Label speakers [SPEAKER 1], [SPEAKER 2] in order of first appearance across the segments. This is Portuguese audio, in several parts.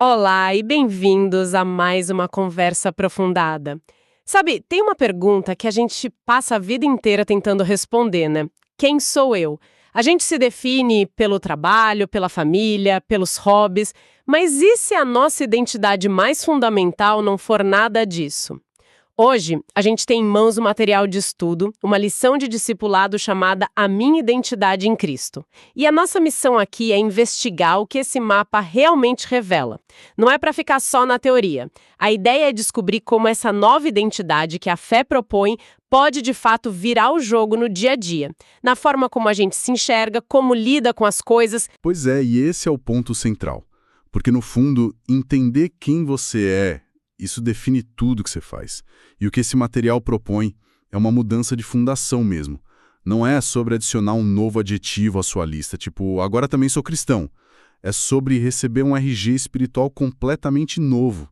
[SPEAKER 1] Olá e bem-vindos a mais uma conversa aprofundada. Sabe, tem uma pergunta que a gente passa a vida inteira tentando responder, né? Quem sou eu? A gente se define pelo trabalho, pela família, pelos hobbies, mas e se a nossa identidade mais fundamental não for nada disso? Hoje, a gente tem em mãos um material de estudo, uma lição de discipulado chamada A Minha Identidade em Cristo. E a nossa missão aqui é investigar o que esse mapa realmente revela. Não é para ficar só na teoria. A ideia é descobrir como essa nova identidade que a fé propõe pode de fato virar o jogo no dia a dia, na forma como a gente se enxerga, como lida com as coisas.
[SPEAKER 2] Pois é, e esse é o ponto central. Porque, no fundo, entender quem você isso define tudo que você faz. E o que esse material propõe é uma mudança de fundação mesmo. Não é sobre adicionar um novo adjetivo à sua lista, tipo, agora também sou cristão. É sobre receber um RG espiritual completamente novo.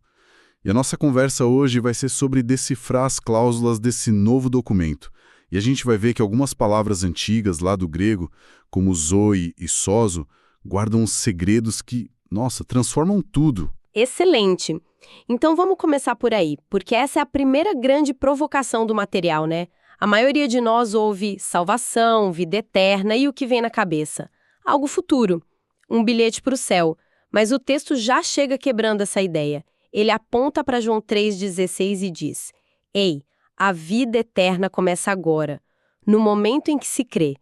[SPEAKER 2] E a nossa conversa hoje vai ser sobre decifrar as cláusulas desse novo documento. E a gente vai ver que algumas palavras antigas lá do grego, como zoe e sozo, guardam segredos que, nossa, transformam tudo.
[SPEAKER 1] Excelente! Então vamos começar por aí, porque essa é a primeira grande provocação do material, né? A maioria de nós ouve salvação, vida eterna e o que vem na cabeça? Algo futuro, um bilhete para o céu. Mas o texto já chega quebrando essa ideia. Ele aponta para João 3,16 e diz: Ei, a vida eterna começa agora, no momento em que se crê.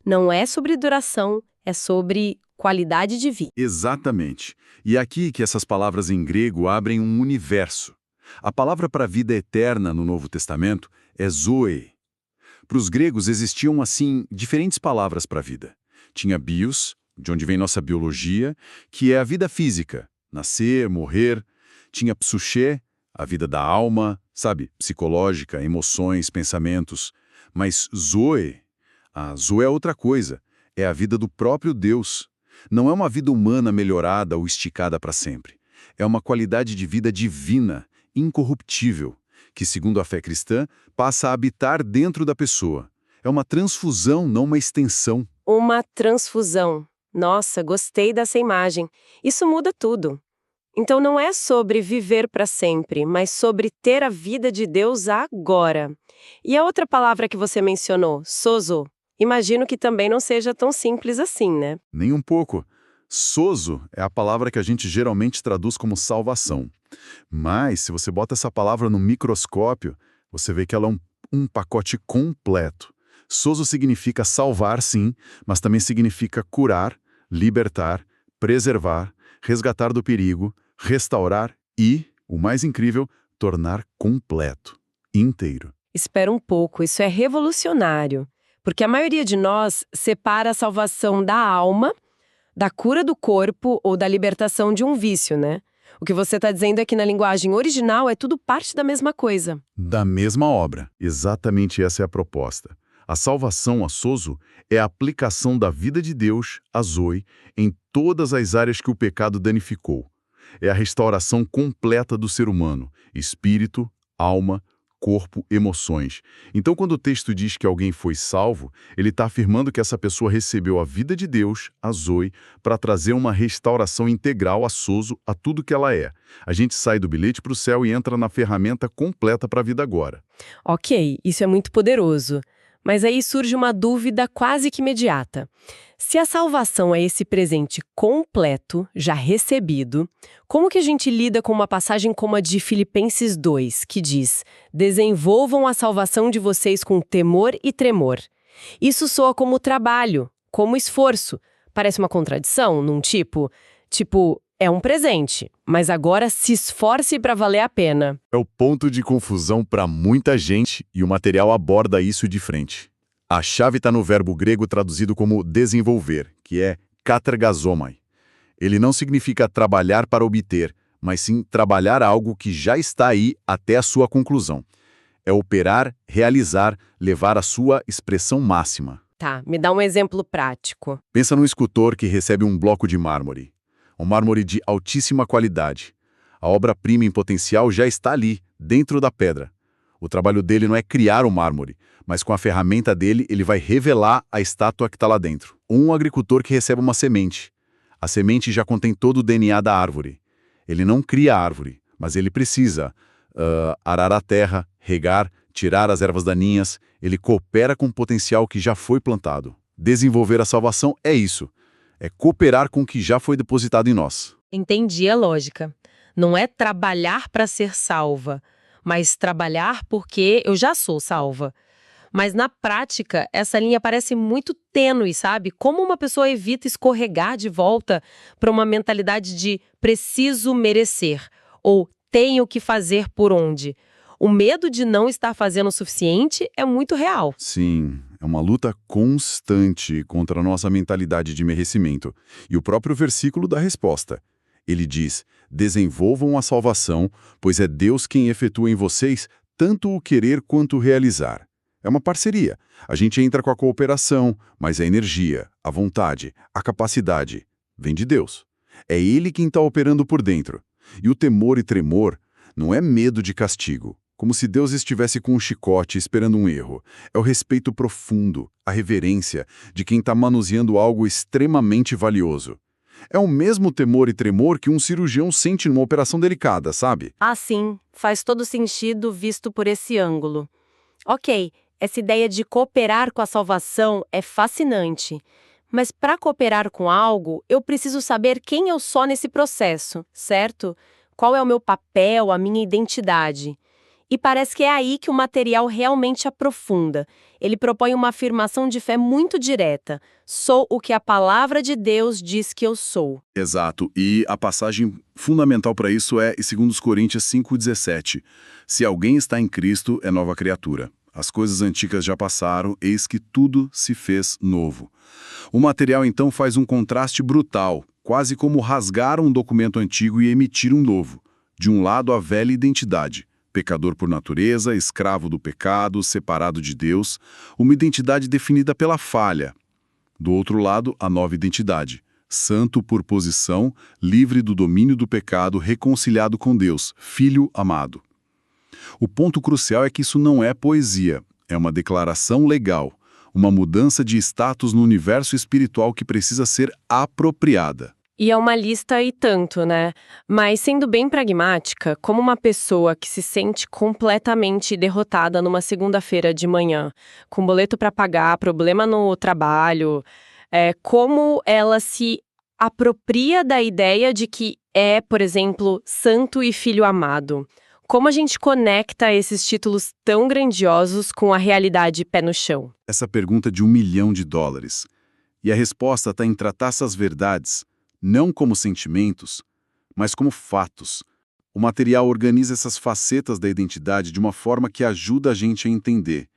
[SPEAKER 1] Não é sobre duração, é sobre qualidade de vida.
[SPEAKER 2] Exatamente. E é aqui que essas palavras em grego abrem um universo. A palavra para vida eterna no Novo Testamento é zoe. Para os gregos existiam, assim, diferentes palavras para a vida. Tinha bios, de onde vem nossa biologia, que é a vida física, nascer, morrer. Tinha psuché, a vida da alma, sabe, psicológica, emoções, pensamentos. Mas zoe é outra coisa, é a vida do próprio Deus. Não é uma vida humana melhorada ou esticada para sempre. É uma qualidade de vida divina, incorruptível, que, segundo a fé cristã, passa a habitar dentro da pessoa. É uma transfusão, não uma extensão.
[SPEAKER 1] Uma transfusão. Nossa, gostei dessa imagem. Isso muda tudo. Então não é sobre viver para sempre, mas sobre ter a vida de Deus agora. E a outra palavra que você mencionou, sozo, imagino que também não seja tão simples assim, né?
[SPEAKER 2] Nem um pouco. Sozo é a palavra que a gente geralmente traduz como salvação. Mas, se você bota essa palavra no microscópio, você vê que ela é um pacote completo. Sozo significa salvar, sim, mas também significa curar, libertar, preservar, resgatar do perigo, restaurar e, o mais incrível, tornar completo, inteiro.
[SPEAKER 1] Espera um pouco, isso é revolucionário. Porque a maioria de nós separa a salvação da alma, da cura do corpo ou da libertação de um vício, né? O que você está dizendo é que na linguagem original é tudo parte da mesma coisa.
[SPEAKER 2] Da mesma obra. Exatamente essa é a proposta. A salvação, a sozo, é a aplicação da vida de Deus, a zoe, em todas as áreas que o pecado danificou. É a restauração completa do ser humano, espírito, alma, corpo, emoções. Então, quando o texto diz que alguém foi salvo, ele está afirmando que essa pessoa recebeu a vida de Deus, a zoe, para trazer uma restauração integral a sozo, a tudo que ela é. A gente sai do bilhete para o céu e entra na ferramenta completa para a vida agora.
[SPEAKER 1] Ok, isso é muito poderoso. Mas aí surge uma dúvida quase que imediata. Se a salvação é esse presente completo, já recebido, como que a gente lida com uma passagem como a de Filipenses 2, que diz: desenvolvam a salvação de vocês com temor e tremor? Isso soa como trabalho, como esforço. Parece uma contradição, num tipo, é um presente, mas agora se esforce para valer a pena.
[SPEAKER 2] É o ponto de confusão para muita gente e o material aborda isso de frente. A chave está no verbo grego traduzido como desenvolver, que é katergazomai. Ele não significa trabalhar para obter, mas sim trabalhar algo que já está aí até a sua conclusão. É operar, realizar, levar à sua expressão máxima.
[SPEAKER 1] Tá, me dá um exemplo prático.
[SPEAKER 2] Pensa num escultor que recebe um bloco de mármore. Um mármore de altíssima qualidade. A obra-prima em potencial já está ali, dentro da pedra. O trabalho dele não é criar o mármore, mas com a ferramenta dele ele vai revelar a estátua que está lá dentro. Um agricultor que recebe uma semente. A semente já contém todo o DNA da árvore. Ele não cria árvore, mas ele precisa arar a terra, regar, tirar as ervas daninhas. Ele coopera com o potencial que já foi plantado. Desenvolver a salvação é isso. É cooperar com o que já foi depositado em nós.
[SPEAKER 3] Entendi a lógica. Não é trabalhar para ser salva, mas trabalhar porque eu já sou salva. Mas na prática, essa linha parece muito tênue, sabe? Como uma pessoa evita escorregar de volta para uma mentalidade de preciso merecer ou tenho que fazer por onde. O medo de não estar fazendo o suficiente é muito real.
[SPEAKER 2] Sim, é uma luta constante contra a nossa mentalidade de merecimento. E o próprio versículo dá resposta. Ele diz: desenvolvam a salvação, pois é Deus quem efetua em vocês tanto o querer quanto o realizar. É uma parceria. A gente entra com a cooperação, mas a energia, a vontade, a capacidade vem de Deus. É Ele quem está operando por dentro. E o temor e tremor não é medo de castigo, como se Deus estivesse com um chicote esperando um erro. É o respeito profundo, a reverência de quem está manuseando algo extremamente valioso. É o mesmo temor e tremor que um cirurgião sente numa operação delicada, sabe?
[SPEAKER 3] Ah, sim, faz todo sentido visto por esse ângulo. Ok, essa ideia de cooperar com a salvação é fascinante. Mas para cooperar com algo, eu preciso saber quem eu sou nesse processo, certo? Qual é o meu papel, a minha identidade? E parece que é aí que o material realmente aprofunda. Ele propõe uma afirmação de fé muito direta. Sou o que a palavra de Deus diz que eu sou.
[SPEAKER 2] Exato, e a passagem fundamental para isso é em 2 Coríntios 5,17. Se alguém está em Cristo, é nova criatura. As coisas antigas já passaram, eis que tudo se fez novo. O material então faz um contraste brutal, quase como rasgar um documento antigo e emitir um novo. De um lado, a velha identidade. Pecador por natureza, escravo do pecado, separado de Deus, uma identidade definida pela falha. Do outro lado, a nova identidade. Santo por posição, livre do domínio do pecado, reconciliado com Deus, filho amado. O ponto crucial é que isso não é poesia, é uma declaração legal, uma mudança de status no universo espiritual que precisa ser apropriada.
[SPEAKER 1] E é uma lista e tanto, né? Mas sendo bem pragmática, como uma pessoa que se sente completamente derrotada numa segunda-feira de manhã, com boleto para pagar, problema no trabalho, como ela se apropria da ideia de que é, por exemplo, santo e filho amado? Como a gente conecta esses títulos tão grandiosos com a realidade pé no chão?
[SPEAKER 2] Essa pergunta de $1 milhão. E a resposta está em tratar essas verdades não como sentimentos, mas como fatos. O material organiza essas facetas da identidade de uma forma que ajuda a gente a entender.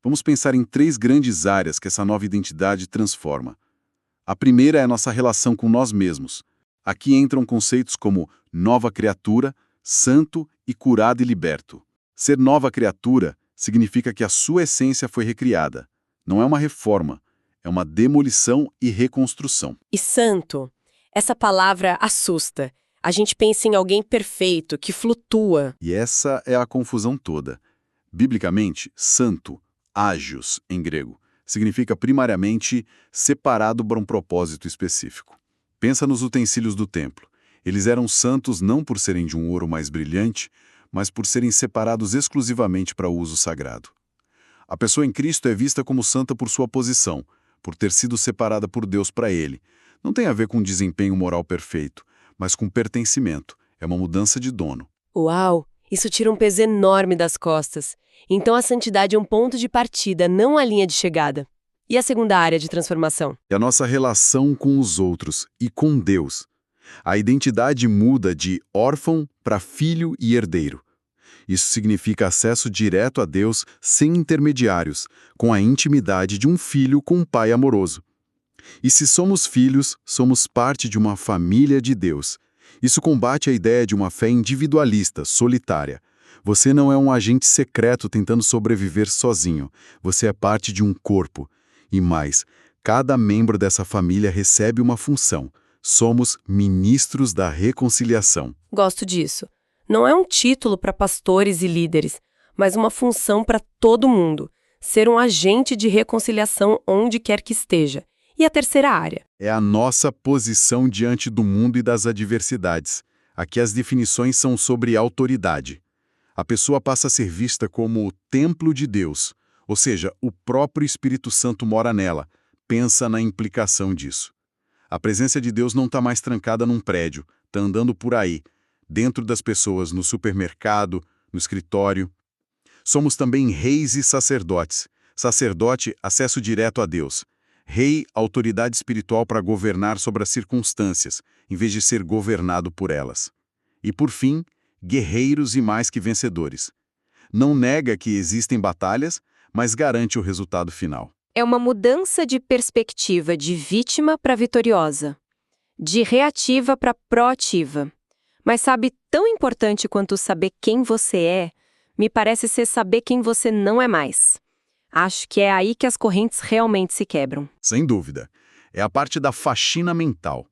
[SPEAKER 2] Vamos pensar em 3 grandes áreas que essa nova identidade transforma. A primeira é a nossa relação com nós mesmos. Aqui entram conceitos como nova criatura, santo e curado e liberto. Ser nova criatura significa que a sua essência foi recriada. Não é uma reforma, é uma demolição e reconstrução.
[SPEAKER 1] E santo? Essa palavra assusta. A gente pensa em alguém perfeito, que flutua.
[SPEAKER 2] E essa é a confusão toda. Biblicamente, santo, ágios em grego, significa primariamente separado para um propósito específico. Pensa nos utensílios do templo. Eles eram santos não por serem de um ouro mais brilhante, mas por serem separados exclusivamente para o uso sagrado. A pessoa em Cristo é vista como santa por sua posição, por ter sido separada por Deus para Ele. Não tem a ver com desempenho moral perfeito, mas com pertencimento. É uma mudança de dono.
[SPEAKER 1] Uau! Isso tira um peso enorme das costas. Então a santidade é um ponto de partida, não a linha de chegada. E a segunda área de transformação?
[SPEAKER 2] É a nossa relação com os outros e com Deus. A identidade muda de órfão para filho e herdeiro. Isso significa acesso direto a Deus sem intermediários, com a intimidade de um filho com um pai amoroso. E se somos filhos, somos parte de uma família de Deus. Isso combate a ideia de uma fé individualista, solitária. Você não é um agente secreto tentando sobreviver sozinho. Você é parte de um corpo. E mais, cada membro dessa família recebe uma função. Somos ministros da reconciliação.
[SPEAKER 1] Gosto disso. Não é um título para pastores e líderes, mas uma função para todo mundo. Ser um agente de reconciliação onde quer que esteja. E a terceira área?
[SPEAKER 2] É a nossa posição diante do mundo e das adversidades. Aqui as definições são sobre autoridade. A pessoa passa a ser vista como o templo de Deus, ou seja, o próprio Espírito Santo mora nela. Pensa na implicação disso. A presença de Deus não está mais trancada num prédio, está andando por aí, dentro das pessoas, no supermercado, no escritório. Somos também reis e sacerdotes. Sacerdote, acesso direto a Deus. Rei, autoridade espiritual para governar sobre as circunstâncias, em vez de ser governado por elas. E por fim, guerreiros e mais que vencedores. Não nega que existem batalhas, mas garante o resultado final.
[SPEAKER 3] É uma mudança de perspectiva de vítima para vitoriosa, de reativa para proativa. Mas sabe, tão importante quanto saber quem você é, me parece ser saber quem você não é mais. Acho que é aí que as correntes realmente se quebram.
[SPEAKER 2] Sem dúvida. É a parte da faxina mental.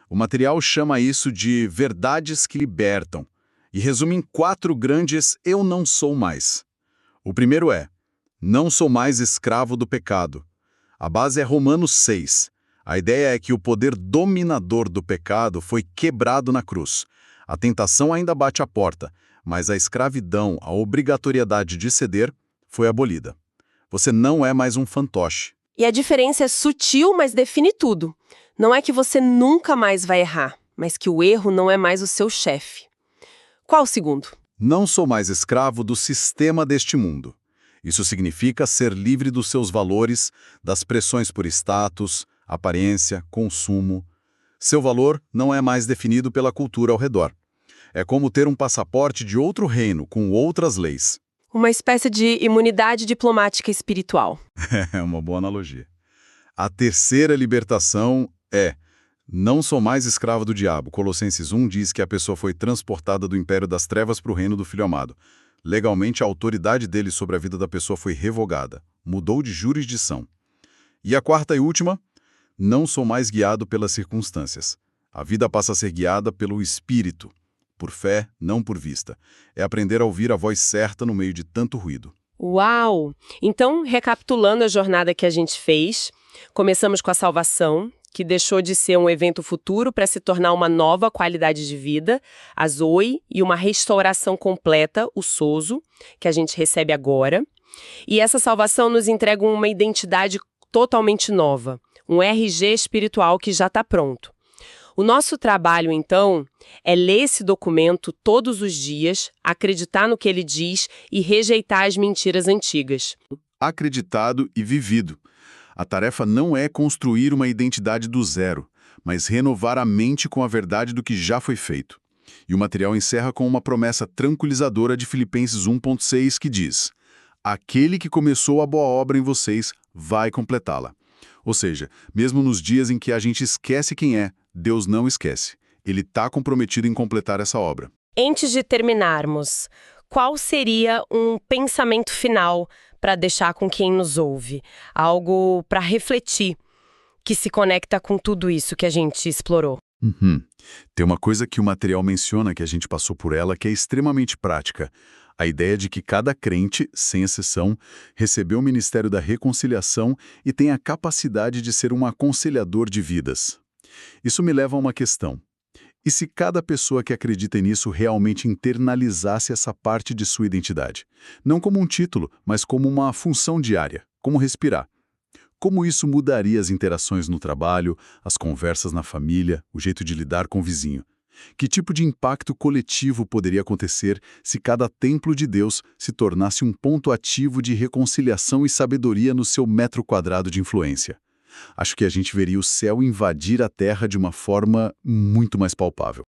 [SPEAKER 2] O material chama isso de verdades que libertam e resume em 4 grandes eu não sou mais. O primeiro é: não sou mais escravo do pecado. A base é Romanos 6. A ideia é que o poder dominador do pecado foi quebrado na cruz. A tentação ainda bate à porta, mas a escravidão, a obrigatoriedade de ceder, foi abolida. Você não é mais um fantoche.
[SPEAKER 1] E a diferença é sutil, mas define tudo. Não é que você nunca mais vai errar, mas que o erro não é mais o seu chefe. Qual o segundo?
[SPEAKER 2] Não sou mais escravo do sistema deste mundo. Isso significa ser livre dos seus valores, das pressões por status, aparência, consumo. Seu valor não é mais definido pela cultura ao redor. É como ter um passaporte de outro reino, com outras leis.
[SPEAKER 1] Uma espécie de imunidade diplomática espiritual.
[SPEAKER 2] É uma boa analogia. A terceira libertação é: não sou mais escravo do diabo. Colossenses 1 diz que a pessoa foi transportada do império das trevas para o reino do Filho amado. Legalmente, a autoridade dele sobre a vida da pessoa foi revogada. Mudou de jurisdição. E a quarta e última: não sou mais guiado pelas circunstâncias. A vida passa a ser guiada pelo Espírito. Por fé, não por vista. É aprender a ouvir a voz certa no meio de tanto ruído.
[SPEAKER 1] Uau! Então, recapitulando a jornada que a gente fez, começamos com a salvação, que deixou de ser um evento futuro para se tornar uma nova qualidade de vida, a Zoe, e uma restauração completa, o Sozo, que a gente recebe agora. E essa salvação nos entrega uma identidade totalmente nova, um RG espiritual que já está pronto. O nosso trabalho, então, é ler esse documento todos os dias, acreditar no que ele diz e rejeitar as mentiras antigas.
[SPEAKER 2] Acreditado e vivido. A tarefa não é construir uma identidade do zero, mas renovar a mente com a verdade do que já foi feito. E o material encerra com uma promessa tranquilizadora de Filipenses 1,6 que diz: aquele que começou a boa obra em vocês vai completá-la. Ou seja, mesmo nos dias em que a gente esquece quem é, Deus não esquece. Ele está comprometido em completar essa obra.
[SPEAKER 1] Antes de terminarmos, qual seria um pensamento final para deixar com quem nos ouve? Algo para refletir, que se conecta com tudo isso que a gente explorou.
[SPEAKER 2] Tem uma coisa que o material menciona que a gente passou por ela que é extremamente prática. A ideia de que cada crente, sem exceção, recebeu o ministério da reconciliação e tem a capacidade de ser um aconselhador de vidas. Isso me leva a uma questão. E se cada pessoa que acredita nisso realmente internalizasse essa parte de sua identidade? Não como um título, mas como uma função diária, como respirar. Como isso mudaria as interações no trabalho, as conversas na família, o jeito de lidar com o vizinho? Que tipo de impacto coletivo poderia acontecer se cada templo de Deus se tornasse um ponto ativo de reconciliação e sabedoria no seu metro quadrado de influência? Acho que a gente veria o céu invadir a terra de uma forma muito mais palpável.